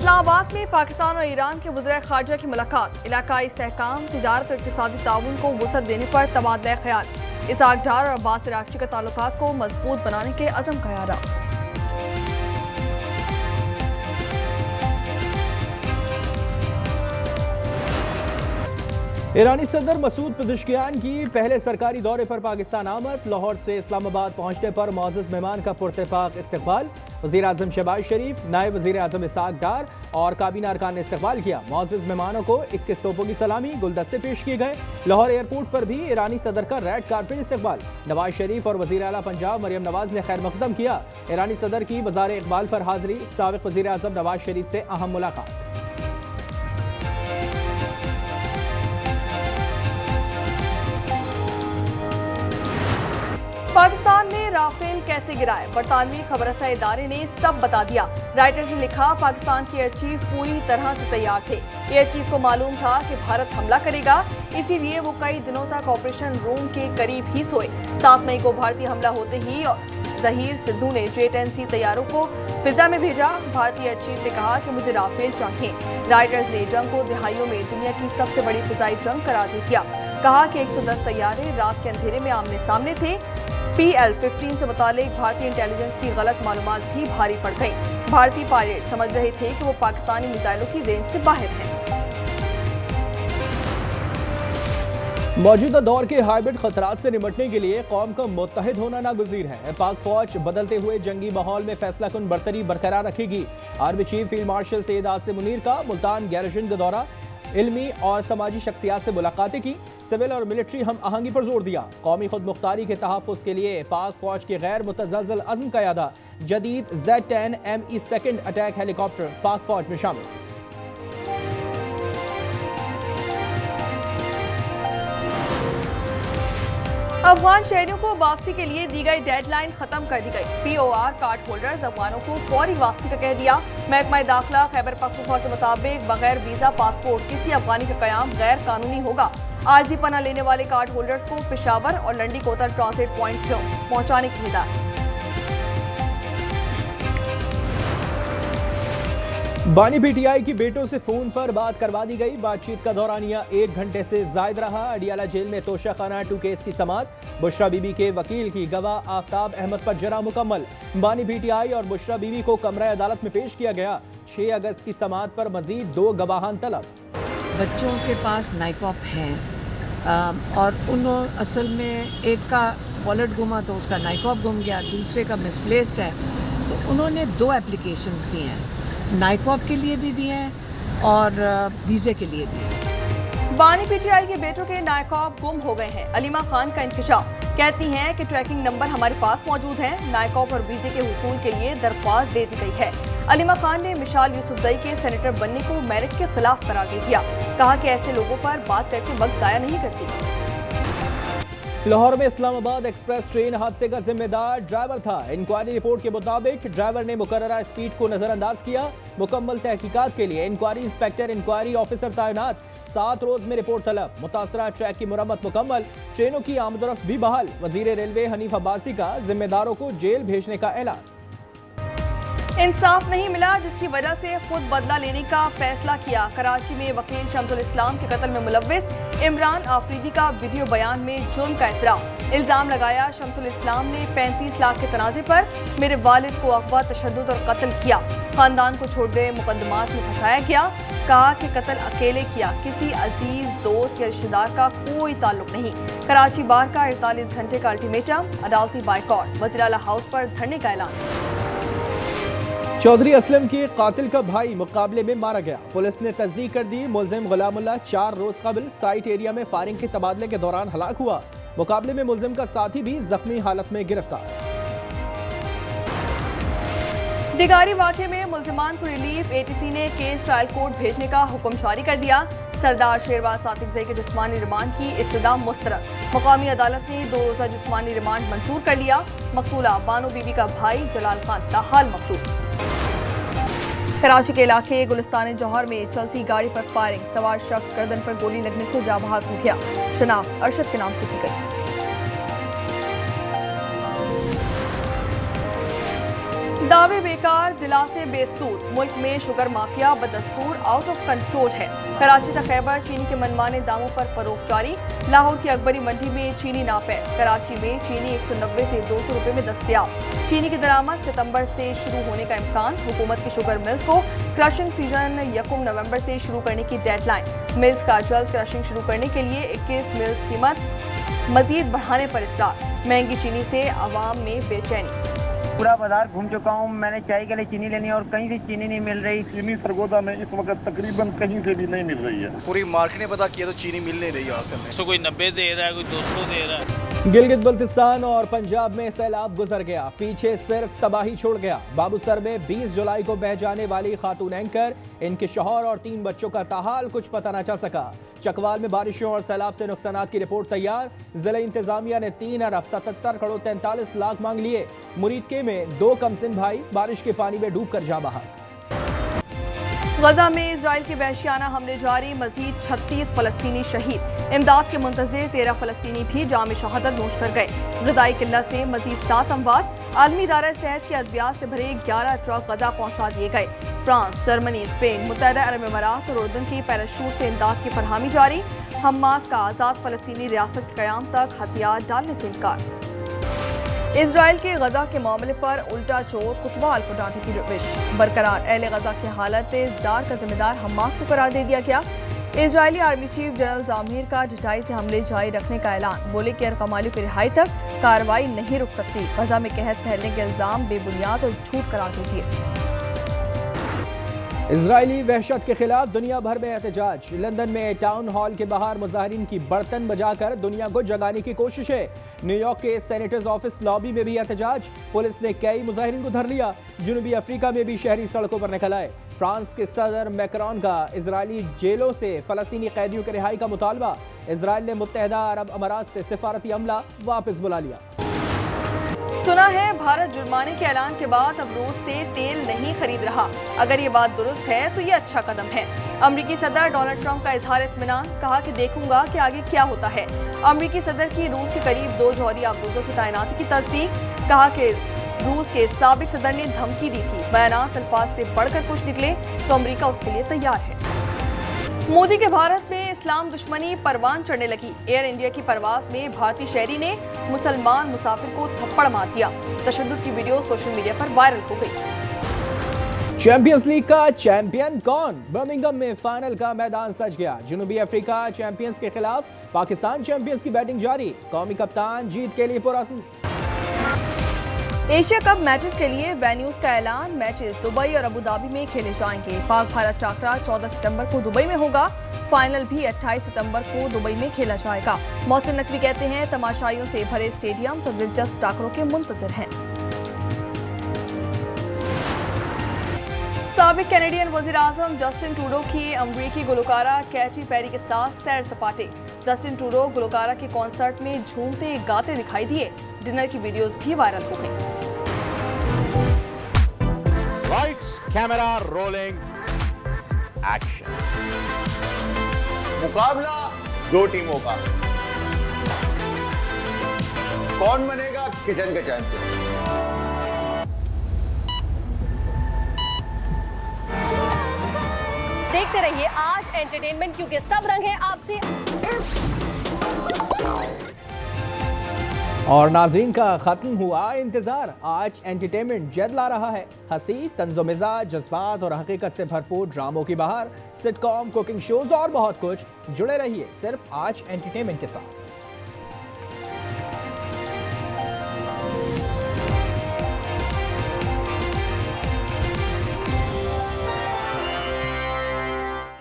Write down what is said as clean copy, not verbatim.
इस्लामाबाद में पाकिस्तान और ईरान के वज़ीर ख़ारजा की मुलाकात, इलाकाई इस्तेहकाम, तिजारत और इक़्तिसादी ताउन को वुसअत देने पर तबादला ख्याल। इसहाक डार और अब्बास अराग़ची के ताल्लुकात को मजबूत बनाने के अज़म का इरादा। ईरानी सदर मसूद पेज़ेश्कियान की पहले सरकारी दौरे पर पाकिस्तान आमद। लाहौर से इस्लामाबाद पहुंचने पर मुअज़्ज़ज़ मेहमान का पुरतफ़ाक इस्तकबाल। वज़ीर आज़म शहबाज शरीफ, नायब वज़ीर आज़म इसहाक डार और काबीना अरकान ने इस्तकबाल किया। मुअज़्ज़ज़ मेहमानों को 21 तोपों की सलामी, गुलदस्ते पेश किए गए। लाहौर एयरपोर्ट पर भी ईरानी सदर का रेड कारपेट इस्तकबाल। नवाज शरीफ और वज़ीर आला पंजाब मरियम नवाज ने खैर मकदम किया। ईरानी सदर की वज़ार इक़बाल पर हाज़िरी, साबिक़ वज़ीर आज़म नवाज शरीफ से अहम मुलाकात। पाकिस्तान ने राफेल कैसे गिराए, बरतानवी खबरसा इदारे ने सब बता दिया। राइटर्स ने लिखा, पाकिस्तान के एयर चीफ पूरी तरह से तैयार थे। एयर चीफ को मालूम था कि भारत हमला करेगा, इसीलिए वो कई दिनों तक ऑपरेशन रूम के करीब ही सोए। 7 मई को भारतीय हमला होते ही ज़हीर सिद्धू ने J-10C तैयारों को फिजा में भेजा। भारतीय एयर चीफ ने कहा कि मुझे राफेल चाहिए। राइटर्स ने जंग को दिहाइयों में दुनिया की सबसे बड़ी फिजाई जंग करार दे दिया। कहा कि 110 तैयारे रात के अंधेरे में आमने सामने थे। PL-15 से मुतालिक भारतीय इंटेलिजेंस की गलत मालूमात भी भारी पड़ गई। भारतीय पायलट समझ रहे थे कि वो पाकिस्तानी मिसाइलों की रेंज से बाहर हैं। मौजूदा दौर के हाइब्रिड खतरात से निपटने के लिए कौम का मुत्तहिद होना नागुज़ीर है। पाक फौज बदलते हुए जंगी माहौल में फैसला कुन बरतरी बरकरार रखेगी। Army chief field marshal Syed Asim Munir का मुल्तान गैरिजन का दौरा, इल्मी और समाजी शख्सियात से मुलाकातें की। सिविल और मिलिट्री हम आहंगी पर जोर दिया। कौमी खुद मुख्तारी के तहफ़्फ़ुज़ के लिए पाक फौज के गैर मुतज़्ज़ल अज़्म का यादा। जदीद Z-10 ME second attack helicopter पाक फौज में शामिल। अफगान शहरियों को वापसी के लिए दी गई डेडलाइन खत्म कर दी गई। POR कार्ड होल्डर्स अफगानों को फौरी वापसी का कह दिया। महकमा दाखिला खैबर पख्तूनख्वा के मुताबिक बगैर वीजा पासपोर्ट किसी अफगानी का कयाम गैर कानूनी होगा। आर्जी पना लेने वाले कार्ड होल्डर्स को पेशावर और लंडी कोतल ट्रांसिट पॉइंट पहुंचाने की हिदायत। बानी PTI की बेटों से फोन पर बात करवा दी गई। बातचीत का दौरानिया 1 घंटे से जायद रहा। अडियाला जेल में तोशा खाना 2 केस की समात। बुशरा बीबी के वकील की गवाह आफ्ताब अहमद पर जरा मुकम्मल। बानी PTI और बुशरा बीबी को कमरा अदालत में पेश किया गया। 6 अगस्त की समात पर मजीद 2 गवाहान तलब। बच्चों के पास नाइकॉप हैं और उन्होंने असल में एक का वॉलेट गुमा तो उसका नाइकॉप गुम गया, दूसरे का मिसप्लेस्ड है। तो उन्होंने 2 एप्लीकेशंस दिए हैं, नाइकॉप के लिए भी दिए हैं और वीज़े के लिए भी। बानी PTI के बेटों के नाइकॉप गुम हो गए हैं। अलीमा खान का इंकशाफ, कहती हैं कि ट्रैकिंग नंबर हमारे पास मौजूद हैं। नाइकॉप और वीजे के हुसूल के लिए दरख्वास्त दे दी गई है। अलीमा खान ने मिशाल यूसुफजई के सेनेटर बनने को मेरिट के खिलाफ करार दे दिया। कहा कि ऐसे लोगों पर बात करके वक्त जाया नहीं करती। लाहौर में इस्लामाबाद एक्सप्रेस ट्रेन हादसे का जिम्मेदार ड्राइवर था। इंक्वायरी रिपोर्ट के मुताबिक ड्राइवर ने मुकर्ररा स्पीड को नजरअंदाज किया। मुकम्मल तहकीकात के लिए इंक्वायरी इंस्पेक्टर इंक्वायरी ऑफिसर तैनात। 7 रोज में रिपोर्ट तलब। मुतासरा ट्रैक की मुरम्मत मुकम्मल। ट्रेनों की आमदोरफ्त भी बहाल। वजीर रेलवे हनीफ अब्बासी का जिम्मेदारों को जेल भेजने का ऐलान। इंसाफ नहीं मिला, जिसकी वजह से खुद बदला लेने का फैसला किया। कराची में वकील शमसुल इस्लाम के कत्ल में मुलव्विस इमरान आफरीदी का वीडियो बयान में जुर्म का एतराफ़। इल्जाम लगाया, शमसुल इस्लाम ने 35 लाख के तनाज़े पर मेरे वालिद को अगवा, तशद्दुद और कत्ल किया। खानदान को छोड़ गए मुकदमात में फंसाया गया। कहा कि कत्ल अकेले किया, किसी अजीज, दोस्त या रिश्तेदार का कोई ताल्लुक नहीं। कराची बार का 48 घंटे का अल्टीमेटम, अदालती बाइकॉट, वज़ीर आला हाउस पर धरने का ऐलान। चौधरी असलम के कातिल का भाई मुकाबले में मारा गया। पुलिस ने तस्दीक कर दी। मुलजिम गुलामुल्लाह 4 रोज कबल साइट एरिया में फायरिंग के तबादले के दौरान हलाक हुआ। मुकाबले में मुलजिम का साथी भी जख्मी हालत में गिरफ्तार। दिगारी वाक़े में मुलजिमान को रिलीफ, ATC ने केस ट्रायल कोर्ट भेजने का हुक्म जारी कर दिया। सरदार शेरबाज सातिकज़ई के जिस्मानी रिमांड की इस्तदा मुस्तरद। मकामी अदालत ने 2 रोज़ा जिस्मानी रिमांड मंजूर कर लिया। मकतूला बानो बीबी का भाई जलाल खान ताहाल मकतूल। कराची के इलाके गुलिस्तान जौहर में चलती गाड़ी पर फायरिंग, सवार शख्स गर्दन पर गोली लगने से जाँ बहक हो गया। शनाख्त अरशद के नाम से की गई। दावे बेकार, दिलासे बेसूर। मुल्क में शुगर माफिया बदस्तूर आउट ऑफ कंट्रोल है। कराची तक खैबर चीनी के मनमाने दामों पर फरोख्त जारी। लाहौर की अकबरी मंडी में चीनी नापैद। कराची में चीनी 190 से 200 रुपए में दस्तयाब। चीनी की दरामद सितंबर से शुरू होने का इम्कान। हुकूमत की शुगर मिल्स को क्रशिंग सीजन 1 नवंबर से शुरू करने की डेडलाइन। मिल्स का जल्द क्रशिंग शुरू करने के लिए 21 मिल्स कीमत मजीद बढ़ाने पर इसरार। महंगी चीनी से आवाम में बेचैनी। पूरा बाजार घूम चुका हूँ। मैंने चाय के लिए चीनी लेनी है और कहीं से चीनी नहीं मिल रही। चीनी सरगोदा में इस वक्त तकरीबन कहीं से भी नहीं मिल रही है। पूरी मार्केट ने पता किया तो चीनी मिल नहीं रही यहाँ से। तो कोई 90 दे रहा है, कोई 200 दे रहा है। गिलगित बल्तिस्तान और पंजाब में सैलाब गुजर गया, पीछे सिर्फ तबाही छोड़ गया। बाबूसर में 20 जुलाई को बह जाने वाली खातून एंकर, इनके शौहर और 3 बच्चों का ताहाल कुछ पता न चल सका। चकवाल में बारिशों और सैलाब से नुकसानात की रिपोर्ट तैयार। जिला इंतजामिया ने 3 अरब 77 करोड़ 43 लाख मांग लिए। मुरीदके में 2 कमसिन भाई बारिश के पानी में डूबकर जा बहा। गजा में इजराइल के वहशियाना हमले जारी, मजीद 36 फलस्तीनी शहीद। इमदाद के मुंतजिर 13 फलस्तीनी भी जाम शहादत नोश कर गए। गजाई किल्ला से मजीद 7 अमवात। आलमी इदारा सेहत के अद्वियात से भरे 11 ट्रक गजा पहुंचा दिए गए। फ्रांस, जर्मनी, स्पेन, मुत्तहदा अरब अमारात और उर्दन की पैराशूट से इमदाद की फरहमी जारी। हमास का आज़ाद फलस्तीनी रियासत के क़याम तक हथियार डालने से इनकार। इजराइल के गजा के मामले पर उल्टा चोर कुतवाल को डांटने की रविश बरकरार। अहले गजा की हालत जार का जिम्मेदार हमास को करार दे दिया गया। Israeli army chief general Jamir का ढिठाई से हमले जारी रखने का ऐलान। बोले कि अरकमाली की रिहाई तक कार्रवाई नहीं रुक सकती। गजा में कहत फैलने के इल्जाम बेबुनियाद और झूठ करार दे दिए। इजरायली वहशत के खिलाफ दुनिया भर में एहतजाज। लंदन में टाउन हॉल के बाहर मुजाहिरीन की बर्तन बजाकर दुनिया को जगाने की कोशिशें। न्यूयॉर्क के सेनेटर्स ऑफिस लॉबी में भी एहतजाज। पुलिस ने कई मुजाहिरीन को धर लिया। जनूबी अफ्रीका में भी शहरी सड़कों पर निकल आए। फ्रांस के सदर मैक्रोन का इजरायली जेलों से फलस्तीनी कैदियों की रिहाई का मुतालबा। इजरायल ने मुत्तहदा अरब अमारात से सिफारती अमला वापस बुला लिया। सुना है भारत जुर्माने के ऐलान के बाद अब रूस से तेल नहीं खरीद रहा। अगर ये बात दुरुस्त है तो ये अच्छा कदम है। अमेरिकी सदर डोनाल्ड ट्रंप का इजहार इत्मीनान, कहा कि देखूंगा कि आगे क्या होता है। अमेरिकी सदर की रूस के करीब 2 जौहरी आबरूजों की तैनाती की तस्दीक, कहा कि रूस के साबिक सदर ने धमकी दी थी। बयानात अल्फाज से बढ़कर कुछ निकले तो अमेरिका उसके लिए तैयार है। मोदी के भारत में इस्लाम दुश्मनी परवान चढ़ने लगी। एयर इंडिया की परवाज में भारतीय शहरी ने मुसलमान मुसाफिर को थप्पड़ मार दिया। तशद्दुद की वीडियो सोशल मीडिया पर वायरल हो गई। चैंपियंस लीग का चैंपियन कौन? बर्मिंघम में फाइनल का मैदान सज गया। जनूबी अफ्रीका चैंपियंस के खिलाफ पाकिस्तान चैंपियंस की बैटिंग जारी। कौमी कप्तान जीत के लिए पुरस्कार। एशिया कप मैचेस के लिए वेन्यूज का ऐलान। मैचेस दुबई और अबू धाबी में खेले जाएंगे। पाक भारत टाकरा 14 सितंबर को दुबई में होगा। फाइनल भी 28 सितंबर को दुबई में खेला जाएगा। मौसम नकवी कहते हैं तमाशाइयों से भरे स्टेडियम और दिलचस्प टाकरों के मुंतजर हैं। साबिक कैनेडियन वजीर आजम जस्टिन ट्रूडो की अमरीकी गुलकारा कैटी पेरी के साथ सैर सपाटे। जस्टिन ट्रूडो गुलकारा के कॉन्सर्ट में झूमते गाते दिखाई दिए। डिनर की वीडियोस भी वायरल हो गई। Lights, camera, rolling, action. मुकाबला 2 टीमों का। कौन बनेगा किचन का चैंपियन? देखते रहिए आज एंटरटेनमेंट, क्योंकि सब रंग है आपसे। और नाज़रीन का खत्म हुआ इंतजार। आज एंटरटेनमेंट जद ला रहा है। हंसी, तंज़ो-मिज़ाज, जज्बात और हकीकत से भरपूर ड्रामों की बहार, सिटकॉम, कुकिंग शोज और बहुत कुछ। जुड़े रहिए सिर्फ आज एंटरटेनमेंट के साथ।